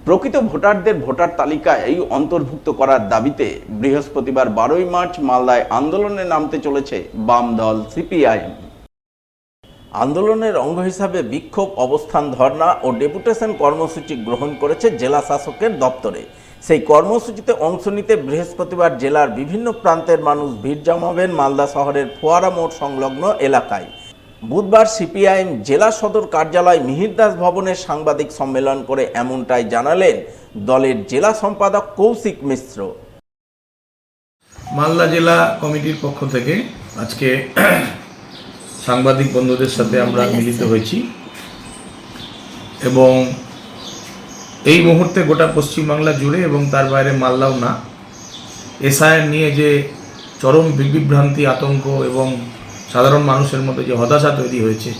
প্রকৃত ভোটারদের ভোটার তালিকায় অন্তর্ভুক্ত করার দাবিতে বৃহস্পতিবার 12ই মার্চ মালদায় আন্দোলনে নামতে চলেছে বাম দল সিপিআইএম। আন্দোলনের অঙ্গ হিসাবে বিক্ষোভ, অবস্থান, ধর্ণা ও ডেপুটেশন কর্মসূচি গ্রহণ করেছে জেলা শাসকের দপ্তরে। সেই কর্মসূচিতে অংশ নিতে বৃহস্পতিবার জেলার বিভিন্ন প্রান্তের মানুষ ভিড় জমাবেন মালদা শহরের ফোয়ারা মোড় সংলগ্ন এলাকায়। বুধবার সিপিআইএম জেলা সদর কার্যালয় মিহির দাস ভবনের সাংবাদিক সম্মেলন করে এমনটাই জানালেন দলের জেলা সম্পাদক কৌশিক মিশ্র। মালদা জেলা কমিটির পক্ষ থেকে আজকে সাংবাদিক বন্ধুদের সাথে আমরা মিলিত হয়েছি এবং এই মুহূর্তে গোটা পশ্চিমবাংলা জুড়ে এবং তার বাইরে মালদাও না, এসআইআর নিয়ে যে চরম বিভ্রান্তি, আতঙ্ক এবং সাধারণ মানুষের মধ্যে যে হতাশা তৈরি হয়েছে,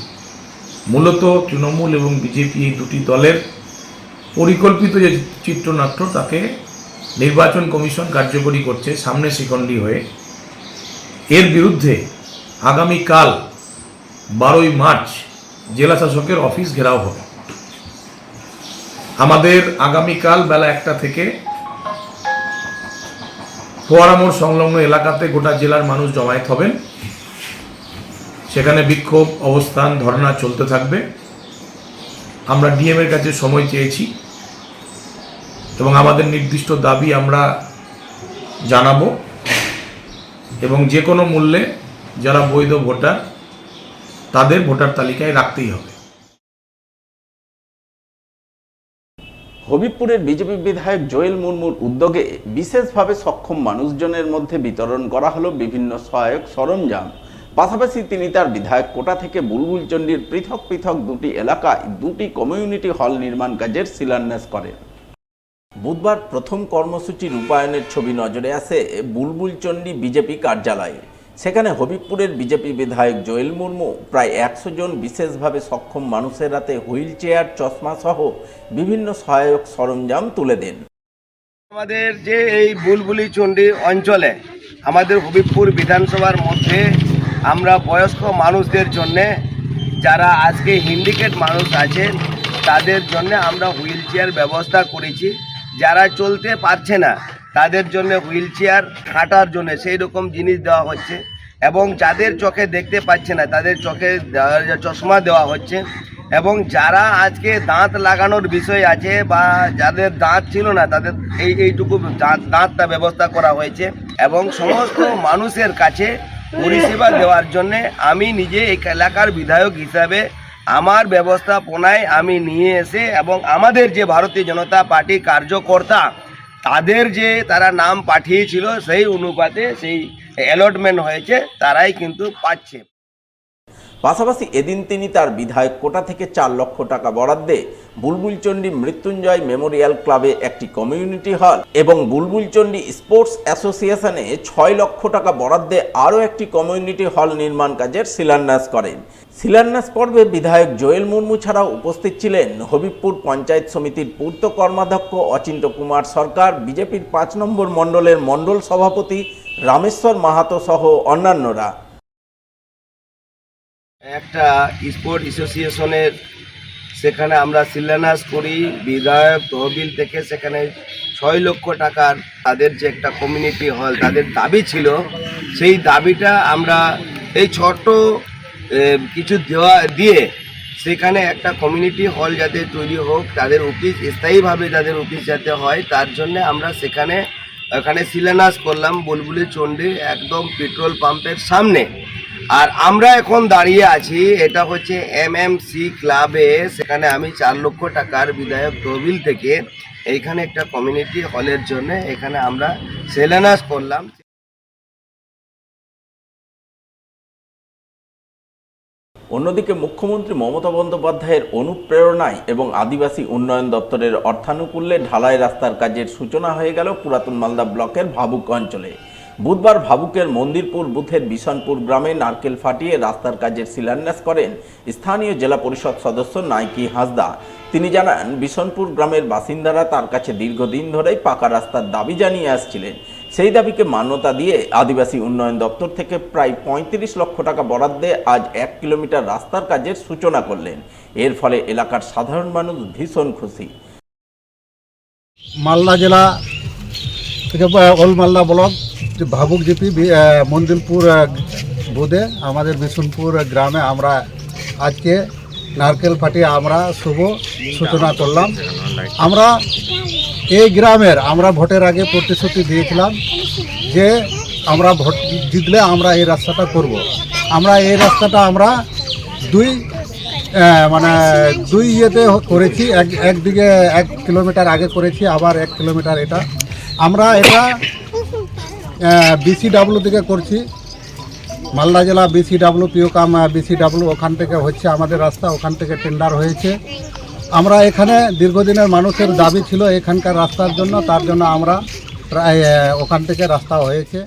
মূলত তৃণমূল এবং বিজেপি এই দুটি দলের পরিকল্পিত যে চিত্রনাট্য তাকে নির্বাচন কমিশন কার্যকরী করছে সামনে শিখণ্ডী হয়ে। এর বিরুদ্ধে আগামীকাল 12ই মার্চ জেলা শাসকের অফিস ঘেরাও হবে। আমাদের আগামীকাল বেলা 1টা থেকে ফোয়ারা মোড় সংলগ্ন এলাকাতে গোটা জেলার মানুষ জমায়েত হবেন। সেখানে বিক্ষোভ, অবস্থান, ধর্ণা চলতে থাকবে। আমরা ডিএমের কাছে সময় চেয়েছি এবং আমাদের নির্দিষ্ট দাবি আমরা জানাবো এবং যে কোনো মূল্যে যারা বৈধ ভোটার তাদের ভোটার তালিকায় রাখতেই হবে। হবিবপুরের বিজেপি বিধায়ক জোয়েল মুর্মুর উদ্যোগে বিশেষভাবে সক্ষম মানুষজনের মধ্যে বিতরণ করা হলো বিভিন্ন সহায়ক সরঞ্জাম। পাশাপাশি তিনি তার বিধায়ক কোটা থেকে বুলবুলচন্ডির পৃথক পৃথক দুটি এলাকায় দুটি কমিউনিটি হল নির্মাণ কাজের শিলান্যাস করেন। বুধবার প্রথম কর্মসূচি রূপায়ণের ছবি নজরে আসে বুলবুলচন্ডি বিজেপি কার্যালয়ে। সেখানে হবিবপুরের বিজেপি বিধায়ক জোয়েল মুর্মু প্রায় 100 জন বিশেষভাবে সক্ষম মানুষের হাতে হুইল চেয়ার, চশমা সহ বিভিন্ন সহায়ক সরঞ্জাম তুলে দেন। আমাদের যে এই বুলবুলিচন্ডি অঞ্চলে আমাদের হবিবপুর বিধানসভার মধ্যে আমরা বয়স্ক মানুষদের জন্যে, যারা আজকে হ্যান্ডিক্যাপ মানুষ আছেন তাদের জন্য আমরা হুইল চেয়ার ব্যবস্থা করেছি। যারা চলতে পারছে না তাদের জন্য হুইল চেয়ার, হাঁটার জন্য সেই রকম জিনিস দেওয়া হচ্ছে এবং যাদের চোখে দেখতে পাচ্ছে না তাদের চোখে চশমা দেওয়া হচ্ছে এবং যারা আজকে দাঁত লাগানোর বিষয় আছে বা যাদের দাঁত ছিল না তাদের এইটুকু দাঁতটা ব্যবস্থা করা হয়েছে এবং সমস্ত মানুষের কাছে পরিষেবা দেওয়ার জন্য আমি নিজে এই এলাকার বিধায়ক হিসাবে আমার ব্যবস্থাপনায় আমি নিয়ে এসে এবং আমাদের যে ভারতীয় জনতা পার্টি কার্যকর্তা তাদের যে তারা নাম পাঠিয়েছিল সেই অনুপাতে সেই অ্যালটমেন্ট হয়েছে, তারাই কিন্তু পাচ্ছে। পাশাপাশি এদিন তিনি তার বিধায়ক কোটা থেকে 4 লক্ষ টাকা বরাদ্দে বুলবুলচন্ডি মৃত্যুঞ্জয় মেমোরিয়াল ক্লাবে একটি কমিউনিটি হল এবং বুলবুলচন্ডি স্পোর্টস অ্যাসোসিয়েশনে 6 লক্ষ টাকা বরাদ্দে আরও একটি কমিউনিটি হল নির্মাণ কাজের শিলান্যাস করেন। শিলান্যাস পর্বে বিধায়ক জোয়েল মুর্মু ছাড়াও উপস্থিত ছিলেন হবিবপুর পঞ্চায়েত সমিতির পূর্ত কর্মাধ্যক্ষ অচিন্ত কুমার সরকার, বিজেপির 5 নম্বর মণ্ডলের মণ্ডল সভাপতি রামেশ্বর মাহাতো সহ অন্যান্যরা। একটা স্পোর্ট অ্যাসোসিয়েশনের সেখানে আমরা শিলান্যাস করি বিধায়ক তহবিল থেকে। সেখানে 6 লক্ষ টাকার তাদের যে একটা কমিউনিটি হল তাদের দাবি ছিল, সেই দাবিটা আমরা এই ছোট্ট কিছু দিয়ে সেখানে একটা কমিউনিটি হল যাতে তৈরি হোক, তাদের অফিস স্থায়ীভাবে তাদের অফিস যাতে হয়, তার জন্য আমরা ওখানে শিলান্যাস করলাম বুলবুলিচন্ডি একদম পেট্রোল পাম্পের সামনে। আর আমরা এখন দাঁড়িয়ে আছি, এটা হচ্ছে এমএমসি ক্লাবে। সেখানে আমি 4 লক্ষ টাকার বিধায়ক তহবিল থেকে এইখানে একটা কমিউনিটি হলের জন্য এখানে আমরা শিলান্যাস করলাম। অন্যদিকে মুখ্যমন্ত্রী মমতা বন্দ্যোপাধ্যায়ের অনুপ্রেরণায় এবং আদিবাসী উন্নয়ন দপ্তরের অর্থানুকূল্যে ঢালাই রাস্তার কাজের সূচনা হয়ে গেল পুরাতন মালদা ব্লকের ভাবুক অঞ্চলে। বুধবার ভাবুকের মন্দিরপুর বুথের বিশনপুর গ্রামে নারকেল ফাটিয়ে রাস্তার কাজের শিলান্যাস করেন স্থানীয় জেলা পরিষদ সদস্য নাইকি হাঁসদা। তিনি জানান, বিশনপুর গ্রামের বাসিন্দারা তার কাছে দীর্ঘদিন ধরেই পাকা রাস্তার দাবি জানিয়ে আসছিলেন। সেই দাবিকে মান্যতা দিয়ে আদিবাসী উন্নয়ন দপ্তর থেকে প্রায় 35 লক্ষ টাকা বরাদ্দে আজ 1 কিলোমিটার রাস্তার কাজের সূচনা করলেন। এর ফলে এলাকার সাধারণ মানুষ ভীষণ খুশি। মালদা জেলা থেকে ওল্ড মালদা ব্লক যে ভাবুক জিপি মন্দিরপুর বুধে আমাদের বিশুনপুর গ্রামে আমরা আজকে নারকেল ফাটিয়ে আমরা শুভ সূচনা করলাম। আমরা এই গ্রামের আমরা ভোটের আগে প্রতিশ্রুতি দিয়েছিলাম যে আমরা ভোট জিতলে আমরা এই রাস্তাটা করব। আমরা এই রাস্তাটা আমরা দুই ইয়েতে করেছি, একদিকে 1 কিলোমিটার আগে করেছি, আবার 1 কিলোমিটার এটা আমরা এটা বিসিডাব্লিউ থেকে করছি। মালদা জেলা বিসিডাব্লিউ পিওকাম বিসিডাব্লিউ ওখান থেকে হচ্ছে আমাদের রাস্তা, ওখান থেকে টেন্ডার হয়েছে। আমরা এখানে দীর্ঘদিনের মানুষের দাবি ছিল এখানকার রাস্তার জন্য, তার জন্য আমরা প্রায় ওখান থেকে রাস্তা হয়েছে।